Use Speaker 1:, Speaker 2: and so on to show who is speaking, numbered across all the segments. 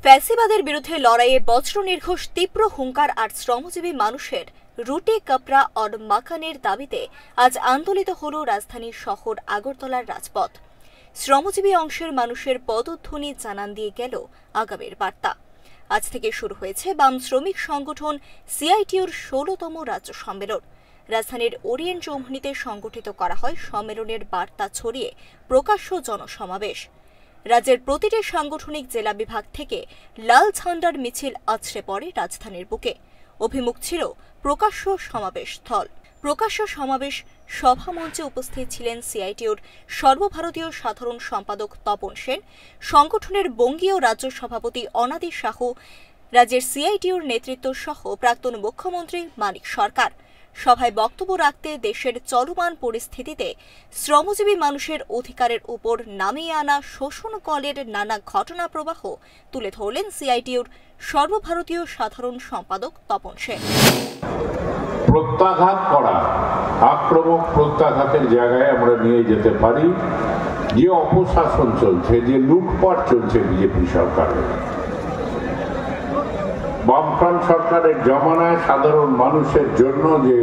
Speaker 1: ফ্যাসিবাদের বিরুদ্ধে লড়াইয়ে বজ্র নির্ঘোষ তীব্র হুঙ্কার আর শ্রমজীবী মানুষের রুটি কাপড়া और মাকানের দাবিতে আজ আন্দোলিত হল রাজধানী শহর আগরতলার রাজপথ। শ্রমজীবী অংশের মানুষের পদধ্বনি জানান দিয়ে গেল আগামীর বার্তা। আজ থেকে শুরু হয়েছে বাম শ্রমিক সংগঠন সিআইটিউর ১৬তম রাজ্য সম্মেলন। রাজধানীর ওরিয়েন্ট চৌমুহনীতে সংগঠিত করা হয় সম্মেলনের বার্তা ছড়িয়ে প্রকাশ্য জনসমাবেশ। রাজ্যের প্রতিটি সাংগঠনিক জেলা বিভাগ থেকে লাল ঝান্ডার মিছিল আছড়ে পড়ে রাজধানীর বুকে। অভিমুখ ছিল প্রকাশ্য সমাবেশ স্থল। প্রকাশ্য সমাবেশ সভামঞ্চে উপস্থিত ছিলেন সিআইটিউর সর্বভারতীয় সাধারণ সম্পাদক তপন সেন, সংগঠনের বঙ্গীয় রাজ্য সভাপতি অনাদি সাহু, রাজ্যের সিআইটিউর নেতৃত্ব সহ প্রাক্তন মুখ্যমন্ত্রী মানিক সরকার। সভায় বক্তব্য রাখতে দেশের চলমান পরিস্থিতিতে শ্রমজীবী মানুষের অধিকারের উপর নামিয়ে আনা শোষণকলের নানা ঘটনা প্রবাহ তুলে ধরলেন সিআইটিউর সর্বভারতীয় সাধারণ সম্পাদক তপন সেন।
Speaker 2: প্রত্যাঘাত করা, আক্রমক প্রত্যাঘাতের জায়গায় আমরা নিয়ে যেতে পারি। যে অপশাসন চলছে, যে লুটপাট চলছে বিজেপি সরকারের, বামফ্রন্ট সরকারের জমানায় সাধারণ মানুষের জন্য যে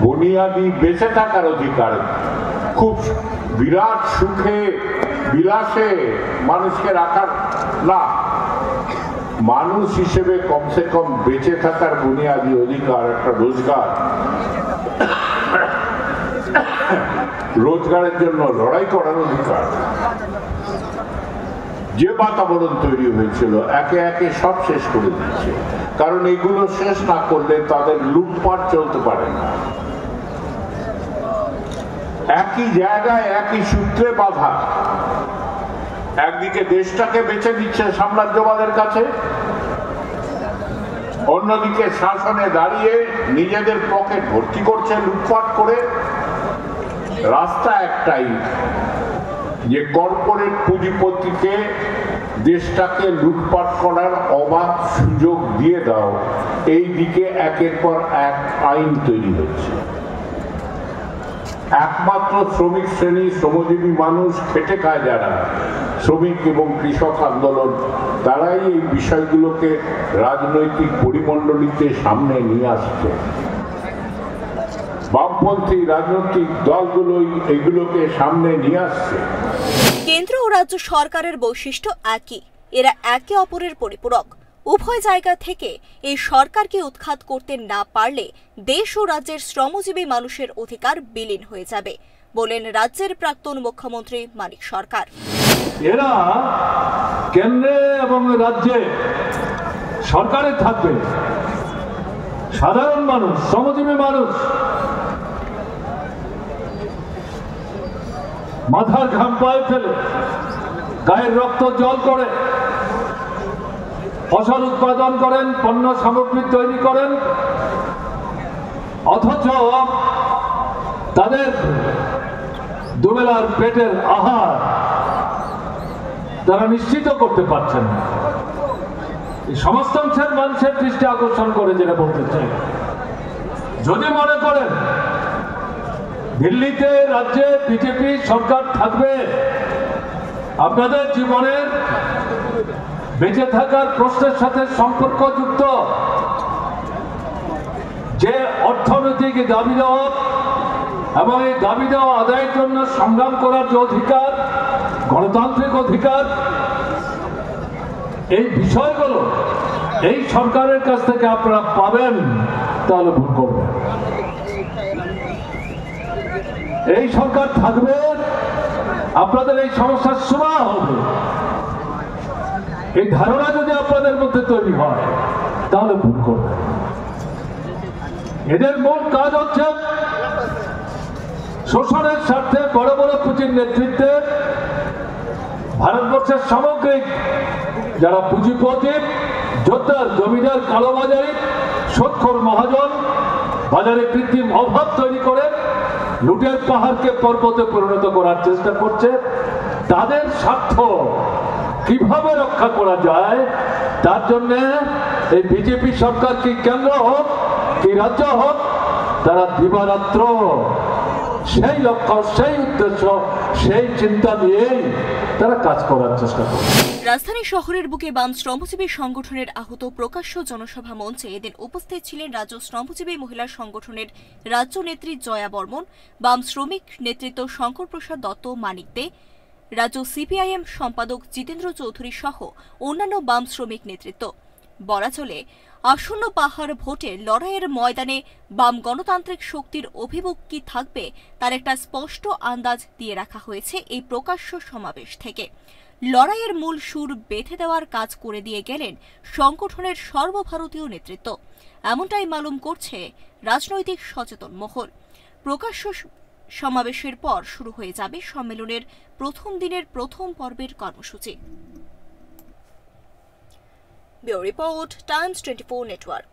Speaker 2: বুনিয়াদি বেঁচে থাকার অধিকার, খুব বিরাট সুখে বিলাসে মানুষকে রাখার না, মানুষ হিসেবে কমসে কম বেঁচে থাকার বুনিয়াদি অধিকার, একটা রোজগার, রোজগারের জন্য লড়াই করার অধিকার, যে বাতাবরণ তৈরি হয়েছিল একে একে সব শেষ করে দিচ্ছে। কারণ এগুলো শেষ না করলে তাদের লুটপাট চলতে পারে না। একই জায়গায় একই সূত্রে বাঁধা, একদিকে দেশটাকে বেছে দিচ্ছে সাম্রাজ্যবাদের কাছে, অন্যদিকে শাসনে দাঁড়িয়ে নিজেদের পকেট ভর্তি করছে লুটপাট করে। রাস্তা একটাই, যে কর্পোরেট পুঁজিপতিকে দেশটাকে লুটপাট করার অবাধ সুযোগ দিয়ে দাও। এই দিকে একের পর এক আইন তৈরি হচ্ছে। একমাত্র শ্রমিক শ্রেণী, শ্রমজীবী মানুষ, খেটে খায় যারা, শ্রমিক এবং কৃষক আন্দোলন, তারাই এই বিষয়গুলোকে রাজনৈতিক পরিমণ্ডলীতে সামনে নিয়ে আসছে। বামপন্থী রাজনৈতিক দলগুলোই এগুলোকে সামনে নিয়ে আসছে।
Speaker 1: কেন্দ্র ও রাজ্য সরকারের বৈশিষ্ট্য একই, এরা একে অপরের পরিপূরক। উভয় জায়গা থেকে এই সরকারকে উৎখাত করতে না পারলে দেশ ও রাজ্যের শ্রমজীবী মানুষের অধিকার বিলীন হয়ে যাবে বলেন রাজ্যের প্রাক্তন মুখ্যমন্ত্রী মানিক সরকার।
Speaker 3: এরা কেন্দ্রে এবং রাজ্যে সরকারে থাকবে, সাধারণ মানুষ, শ্রমজীবী মানুষ মাথার ঘাম পায়ে ফেলে, গায়ের রক্ত জল করে ফসল উৎপাদন করেন, পণ্য সামগ্রী তৈরি করেন, অথচ তাদের দুবেলার পেটের আহার তারা নিশ্চিত করতে পারছেন না। এই সমস্ত অংশের মানুষের দৃষ্টি আকর্ষণ করে যেটা বলতে চাই, যদি মনে করেন দিল্লিতে, রাজ্যে বিজেপি সরকার থাকবে, আপনাদের জীবনের বেঁচে থাকার প্রশ্নের সাথে সম্পর্কযুক্ত যে অর্থনৈতিক দাবি দেওয়া এবং এই দাবি দেওয়া আদায়ের জন্য সংগ্রাম করার যে অধিকার, গণতান্ত্রিক অধিকার, এই বিষয়গুলো এই সরকারের কাছ থেকে আপনারা পাবেন, তাহলে ভুল করবেন। এই সরকার থাকবে, আপনাদের এই সমস্যার সমাধান হবে, এই ধারণা যদি আপনাদের মধ্যে তৈরি হয় তাহলে ভুল করবে। এদের মূল কাজ হচ্ছে শোষণের স্বার্থে বড় বড় পুঁজির নেতৃত্বে ভারতবর্ষের সামগ্রিক যারা পুঁজিপতি, যোদ্ধা, জমিদার, কালোবাজারি, সুদখোর মহাজন, বাজারে কৃত্রিম অভাব তৈরি করে লুটের পাহাড়কে পর্বতে পরিণত করার চেষ্টা করছে। তাদের স্বার্থ কিভাবে রক্ষা করা যায়, তার জন্য এই বিজেপি সরকার, কি কেন্দ্র হোক কি রাজ্য হোক, তারা দিবারাত্র সেই লক্ষ্য, সেই উদ্দেশ্য, সেই চিন্তা নিয়েই তারা কাজ করার চেষ্টা করবে।
Speaker 1: রাজধানী শহরের বুকে বাম শ্রমজীবী সংগঠনের আহত প্রকাশ্য জনসভা মঞ্চে এদিন উপস্থিত ছিলেন রাজ্য শ্রমজীবী মহিলা সংগঠনের রাজ্য নেত্রী জয়া বর্মন, বাম শ্রমিক নেতৃত্ব শঙ্কর প্রসাদ দত্ত মানিক দে, রাজ্য সিপিআইএম সম্পাদক জিতেন্দ্র চৌধুরী সহ অন্যান্য বাম শ্রমিক নেতৃত্ব। বলা চলে, আসন্ন পাহাড় ভোটে লড়াইয়ের ময়দানে বাম গণতান্ত্রিক শক্তির অভিমুখ কি থাকবে তার একটা স্পষ্ট আন্দাজ দিয়ে রাখা হয়েছে এই প্রকাশ্য সমাবেশ থেকে। লড়াইয়ের মূল সুর বেঁধে দেওয়ার কাজ করে দিয়ে গেলেন সংগঠনের সর্বভারতীয় নেতৃত্ব, এমনটাই মালুম করছে রাজনৈতিক সচেতন মহল। প্রকাশ্য সমাবেশের পর শুরু হয়ে যাবে সম্মেলনের প্রথম দিনের প্রথম পর্বের কর্মসূচি। Bureau report, Times 24 network.